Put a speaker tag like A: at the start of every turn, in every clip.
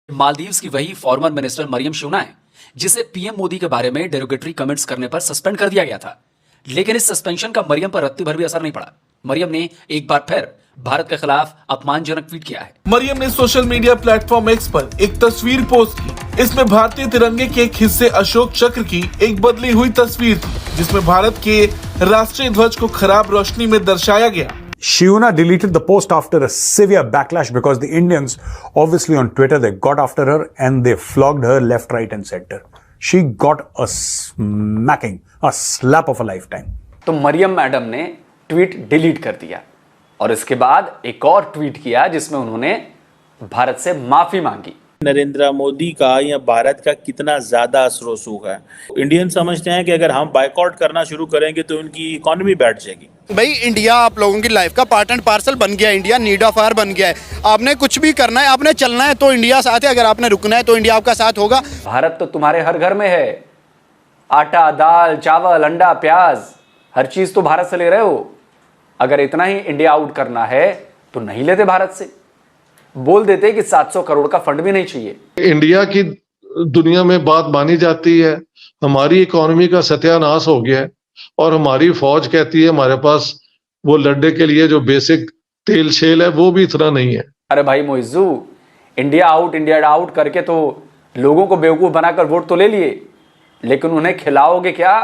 A: मालदीव्स की वही former minister Maryam शूना है जिसे पीएम मोदी के बारे में डेरोगेटरी कमेंट्स करने पर सस्पेंड कर दिया गया था। लेकिन इस सस्पेंशन का मरियम पर रत्ती भर भी असर नहीं पड़ा। मरियम ने एक बार फिर भारत के खिलाफ अपमानजनक ट्वीट किया है।
B: मरियम ने सोशल मीडिया प्लेटफॉर्म एक्स पर एक तस्वीर पोस्ट की। इसमें भारतीय तिरंगे के एक हिस्से अशोक चक्र की एक बदली हुई तस्वीर थी, जिसमें भारत के राष्ट्रीय ध्वज को खराब रोशनी में दर्शाया गया।
C: Shiuna deleted the post after a severe backlash because the Indians, obviously on Twitter, they got after her and they flogged her left, right and center. She got a smacking, a slap of a lifetime.
D: तो Maryam madam ने tweet delete कर दिया और इसके बाद एक और tweet किया जिसमें उन्होंने भारत से माफी मांगी।
E: नरेंद्र मोदी का या भारत का कितना ज्यादा असर रसूख है। इंडियन समझते हैं कि अगर हम बायकॉट करना शुरू करेंगे तो उनकी इकोनॉमी बैठ जाएगी।
F: भाई इंडिया आप लोगों की लाइफ का पार्ट एंड पार्सल बन गया है। इंडिया नीड ऑफ आवर बन गया है। आपने कुछ भी करना है, आपने चलना है तो इंडिया साथ है, अगर आपने रुकना है तो इंडिया आपका साथ होगा।
D: भारत तो तुम्हारे हर घर में है। आटा, दाल, चावल, अंडा, प्याज, हर चीज तो भारत से ले रहे हो। अगर इतना ही इंडिया आउट करना है तो नहीं लेते भारत से, बोल देते कि 700 करोड़ का फंड भी नहीं चाहिए।
G: इंडिया की दुनिया में बात मानी जाती है। हमारी इकोनॉमी का सत्यानाश हो गया है और हमारी फौज कहती है हमारे पास वो लड़ने के लिए जो बेसिक तेल शेल है वो भी इतना नहीं है।
D: अरे भाई मोइजू, इंडिया आउट करके तो लोगों को बेवकूफ बनाकर वोट तो ले लिए, लेकिन उन्हें खिलाओगे क्या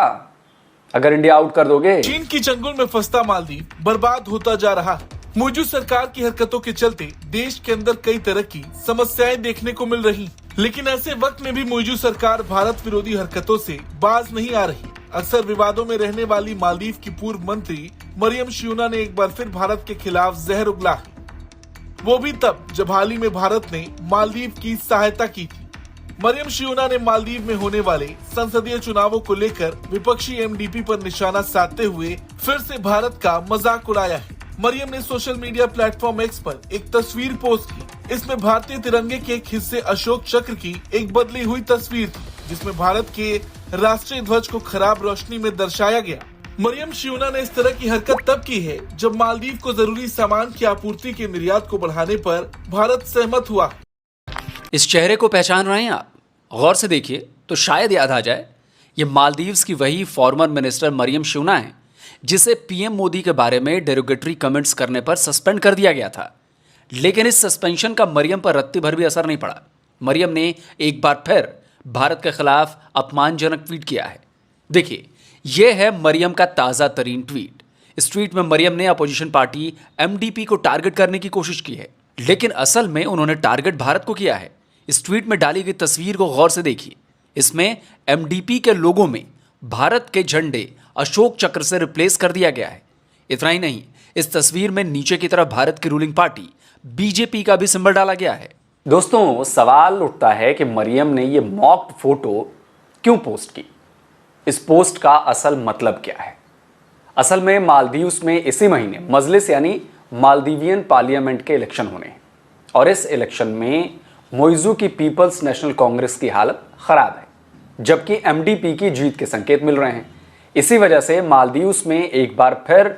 D: अगर इंडिया आउट कर दोगे?
B: चीन की चंगुल में फंसता मालदीव बर्बाद होता जा रहा है। मौजूद सरकार की हरकतों के चलते देश के अंदर कई तरह की समस्याएं देखने को मिल रही, लेकिन ऐसे वक्त में भी मौजूद सरकार भारत विरोधी हरकतों से बाज नहीं आ रही। अक्सर विवादों में रहने वाली मालदीव की पूर्व मंत्री मरियम शूना ने एक बार फिर भारत के खिलाफ जहर उगला है, वो भी तब जब हाल ही में भारत ने मालदीव की सहायता की थी। मरियम शूना ने मालदीव में होने वाले संसदीय चुनावों को लेकर विपक्षी एमडीपी पर निशाना साधते हुए फिर से भारत का मजाक उड़ाया है। मरियम ने सोशल मीडिया प्लेटफॉर्म एक्स पर एक तस्वीर पोस्ट की। इसमें भारतीय तिरंगे के एक हिस्से अशोक चक्र की एक बदली हुई तस्वीर थी, जिसमें भारत के राष्ट्रीय ध्वज को खराब रोशनी में दर्शाया गया। मरियम शूना ने इस तरह की हरकत तब की है जब मालदीव को जरूरी सामान की आपूर्ति के निर्यात को बढ़ाने पर भारत सहमत हुआ।
A: इस चेहरे को पहचान रहे हैं आप? गौर से देखिए तो शायद याद आ जाए, ये मालदीव्स की वही फॉर्मर मिनिस्टर मरियम शूना है जिसे पीएम मोदी के बारे में डेरोगेटरी कमेंट्स करने पर सस्पेंड कर दिया गया था। लेकिन इस सस्पेंशन का मरियम पर रत्ती भर भी असर नहीं पड़ा। मरियम ने एक बार फिर भारत के खिलाफ अपमानजनक ट्वीट किया है। देखिए, यह है मरियम का ताज़ा तरीन ट्वीट। इस ट्वीट में मरियम ने अपोजिशन पार्टी एमडीपी को टारगेट करने की कोशिश की है, लेकिन असल में उन्होंने टारगेट भारत को किया है। इस ट्वीट में डाली गई तस्वीर को गौर से देखिए। इसमें एमडीपी के लोगों में भारत के झंडे अशोक चक्र से रिप्लेस कर दिया गया है। इतना ही नहीं, इस तस्वीर में नीचे की तरफ भारत की रूलिंग पार्टी बीजेपी का भी सिंबल डाला गया है।
D: दोस्तों, सवाल उठता है कि मरियम ने ये मॉक्ड फोटो क्यों पोस्ट की? इस पोस्ट का असल मतलब क्या है? असल में मालदीव्स में इसी महीने मजलिस यानी मालदीवियन पार्लियामेंट के इलेक्शन होने हैं और इस इलेक्शन में मोइजू की पीपल्स नेशनल कांग्रेस की हालत खराब है, जबकि एमडीपी की जीत के संकेत मिल रहे हैं। इसी वजह से मालदीव्स में एक बार फिर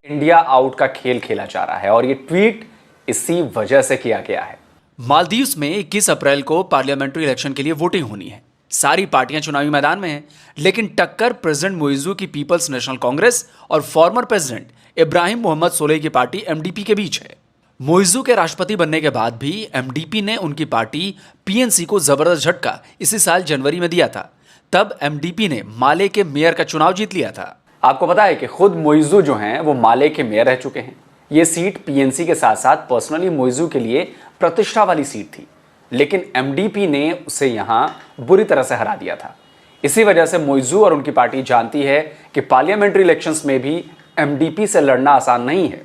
D: इंडिया आउट का खेल खेला जा रहा है और ये ट्वीट इसी वजह से किया गया है।
A: मालदीव्स में 21 अप्रैल को पार्लियामेंट्री इलेक्शन के लिए वोटिंग होनी है। सारी पार्टियां चुनावी मैदान में हैं, लेकिन टक्कर प्रेसिडेंट मोइजू की पीपल्स नेशनल कांग्रेस और फॉर्मर प्रेसिडेंट इब्राहिम मोहम्मद सोलेह की पार्टी एमडीपी के बीच है। मोइजू के राष्ट्रपति बनने के बाद भी एमडीपी ने उनकी पार्टी पीएनसी को जबरदस्त झटका इसी साल जनवरी में दिया था। तब एमडीपी ने माले के मेयर का चुनाव जीत लिया था।
D: आपको पता है कि खुद मोइजू जो हैं वो माले के मेयर रह चुके हैं। ये सीट पीएनसी के साथ साथ पर्सनली मोइजू के लिए प्रतिष्ठा वाली सीट थी, लेकिन एमडीपी ने उसे यहां बुरी तरह से हरा दिया था। इसी वजह से मोइजू और उनकी पार्टी जानती है कि पार्लियामेंट्री इलेक्शंस में भी एमडीपी से लड़ना आसान नहीं है।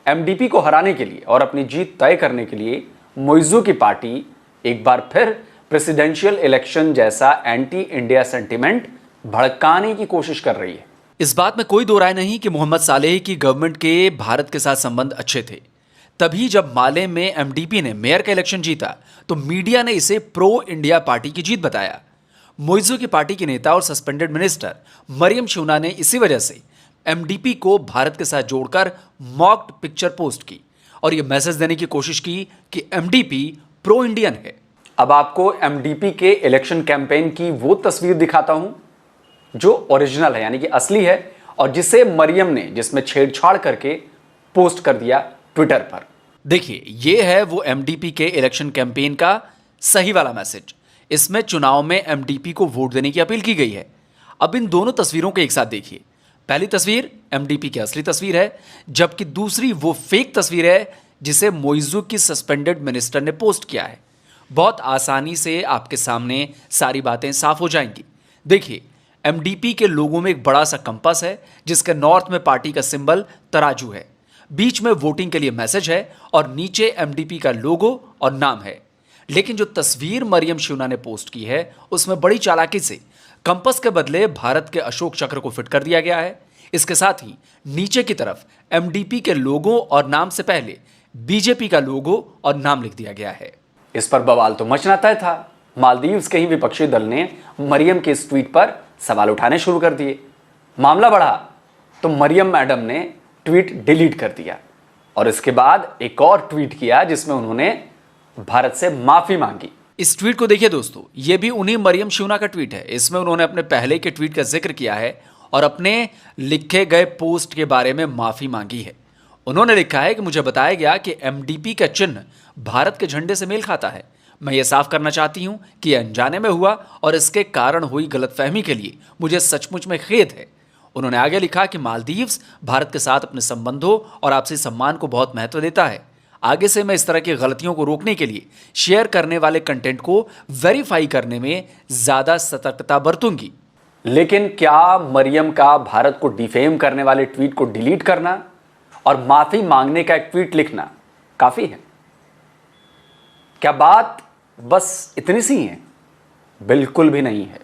D: एमडीपी को हराने के लिए और अपनी जीत तय करने के लिए मोइजू की पार्टी एक बार फिर प्रेसिडेंशियल इलेक्शन जैसा एंटी इंडिया सेंटिमेंट भड़काने की कोशिश कर रही है।
A: इस बात में कोई दो राय नहीं कि मोहम्मद सालेह की गवर्नमेंट के भारत के साथ संबंध अच्छे थे। तभी जब माले में एमडीपी ने मेयर का इलेक्शन जीता तो मीडिया ने इसे प्रो इंडिया पार्टी की जीत बताया। मोइजू की पार्टी के नेता और सस्पेंडेड मिनिस्टर मरियम शूना ने इसी वजह से एमडीपी को भारत के साथ जोड़कर मॉक्ड पिक्चर पोस्ट की और यह मैसेज देने की कोशिश की कि एमडीपी प्रो इंडियन है।
D: अब आपको एमडीपी के इलेक्शन कैंपेन की वो तस्वीर दिखाता हूं जो ओरिजिनल है, यानी कि असली है, और जिसे मरियम ने जिसमें छेड़छाड़ करके पोस्ट कर दिया ट्विटर पर।
A: देखिए, यह है वो एमडीपी के इलेक्शन कैंपेन का सही वाला मैसेज। इसमें चुनाव में एमडीपी को वोट देने की अपील की गई है। अब इन दोनों तस्वीरों को एक साथ देखिए। पहली तस्वीर एमडीपी की असली तस्वीर है, जबकि दूसरी वो फेक तस्वीर है जिसे मोइजू की सस्पेंडेड मिनिस्टर ने पोस्ट किया है। बहुत आसानी से आपके सामने सारी बातें साफ हो जाएंगी। देखिए, एमडीपी के लोगों में एक बड़ा सा कंपास है जिसके नॉर्थ में पार्टी का सिंबल तराजू है, बीच में वोटिंग के लिए मैसेज है और नीचे एमडीपी का लोगो और नाम है। लेकिन जो तस्वीर मरियम शूना ने पोस्ट की है उसमें बड़ी चालाकी से कंपास के बदले भारत के अशोक चक्र को फिट कर दिया गया है। इसके साथ ही नीचे की तरफ एमडीपी के लोगो और नाम से पहले बीजेपी का लोगो और नाम लिख दिया गया है।
D: इस पर बवाल तो मचना तय था। मालदीव्स के ही विपक्षी दल ने मरियम के इस ट्वीट पर सवाल उठाने शुरू कर दिए। मामला बढ़ा तो मरियम मैडम ने ट्वीट डिलीट कर दिया और इसके बाद एक और ट्वीट किया जिसमें उन्होंने भारत से माफी मांगी।
A: इस ट्वीट को देखिए दोस्तों, ये भी उन्हीं मरियम शूना का ट्वीट है। इसमें उन्होंने अपने पहले के ट्वीट का जिक्र किया है और अपने लिखे गए पोस्ट के बारे में माफी मांगी है। उन्होंने लिखा है कि मुझे बताया गया कि एमडीपी का चिन्ह भारत के झंडे से मेल खाता है। मैं ये साफ करना चाहती हूं कि यह अनजाने में हुआ और इसके कारण हुई गलतफहमी के लिए मुझे सचमुच में खेद है। उन्होंने आगे लिखा कि मालदीव्स भारत के साथ अपने संबंधों और आपसी सम्मान को बहुत महत्व देता है। आगे से मैं इस तरह की गलतियों को रोकने के लिए शेयर करने वाले कंटेंट को वेरीफाई करने में ज्यादा सतर्कता बरतूंगी।
D: लेकिन क्या मरियम का भारत को डिफेम करने वाले ट्वीट को डिलीट करना और माफी मांगने का एक ट्वीट लिखना काफी है? क्या बात बस इतनी सी है? बिल्कुल भी नहीं है।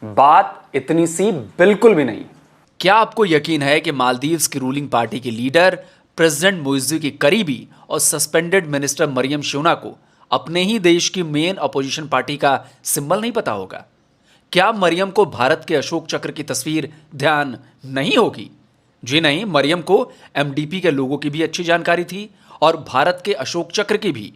D: बात इतनी सी बिल्कुल भी नहीं है।
A: क्या आपको यकीन है कि मालदीव्स की रूलिंग पार्टी के लीडर प्रेसिडेंट मोइजू की करीबी और सस्पेंडेड मिनिस्टर मरियम शूना को अपने ही देश की मेन अपोजिशन पार्टी का सिंबल नहीं पता होगा? क्या मरियम को भारत के अशोक चक्र की तस्वीर ध्यान नहीं होगी? जी नहीं, मरियम को एमडीपी के लोगों की भी अच्छी जानकारी थी और भारत के अशोक चक्र की भी।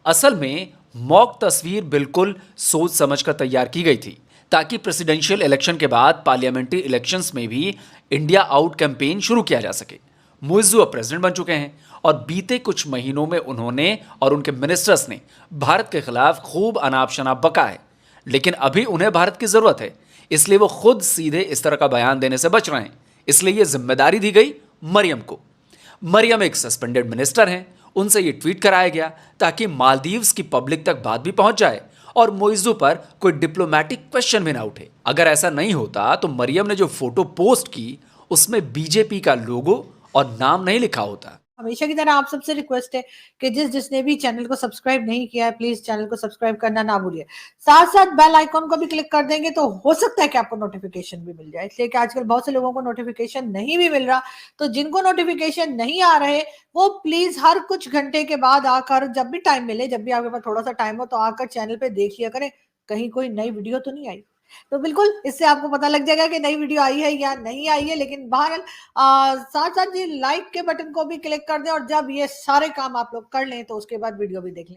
A: असल में मॉक तस्वीर बिल्कुल सोच समझकर तैयार की गई थी ताकि प्रेसिडेंशियल इलेक्शन के बाद पार्लियामेंट्री इलेक्शंस में भी इंडिया आउट कैंपेन शुरू किया जा सके। मोइजू अब प्रेसिडेंट बन चुके हैं और बीते कुछ महीनों में उन्होंने और उनके मिनिस्टर्स ने भारत के खिलाफ खूब अनाप शनाप बका है। लेकिन अभी उन्हें भारत की जरूरत है, इसलिए वो खुद सीधे इस तरह का बयान देने से बच रहे हैं। इसलिए यह जिम्मेदारी दी गई मरियम को। मरियम एक सस्पेंडेड मिनिस्टर हैं, उनसे ये ट्वीट कराया गया ताकि मालदीव्स की पब्लिक तक बात भी पहुंच जाए और मोइजू पर कोई डिप्लोमेटिक क्वेश्चन भी ना उठे। अगर ऐसा नहीं होता तो मरियम ने जो फोटो पोस्ट की उसमें बीजेपी का लोगो और नाम नहीं लिखा होता।
H: हमेशा की तरह आप सबसे रिक्वेस्ट है कि जिसने भी चैनल को सब्सक्राइब नहीं किया है प्लीज चैनल को सब्सक्राइब करना ना भूलिए। साथ साथ बेल आइकॉन को भी क्लिक कर देंगे तो हो सकता है कि आपको नोटिफिकेशन भी मिल जाए, इसलिए कि आजकल बहुत से लोगों को नोटिफिकेशन नहीं भी मिल रहा। तो जिनको नोटिफिकेशन नहीं आ रहे वो प्लीज हर कुछ घंटे के बाद आकर, जब भी टाइम मिले, जब भी आपके पास थोड़ा सा टाइम हो तो आकर चैनल पे देख लिया करें कहीं कोई नई वीडियो तो नहीं आई। तो बिल्कुल इससे आपको पता लग जाएगा कि नई वीडियो आई है या नहीं आई है। लेकिन बहरहाल साथ साथ ये लाइक के बटन को भी क्लिक कर दें और जब ये सारे काम आप लोग कर लें तो उसके बाद वीडियो भी देख लें।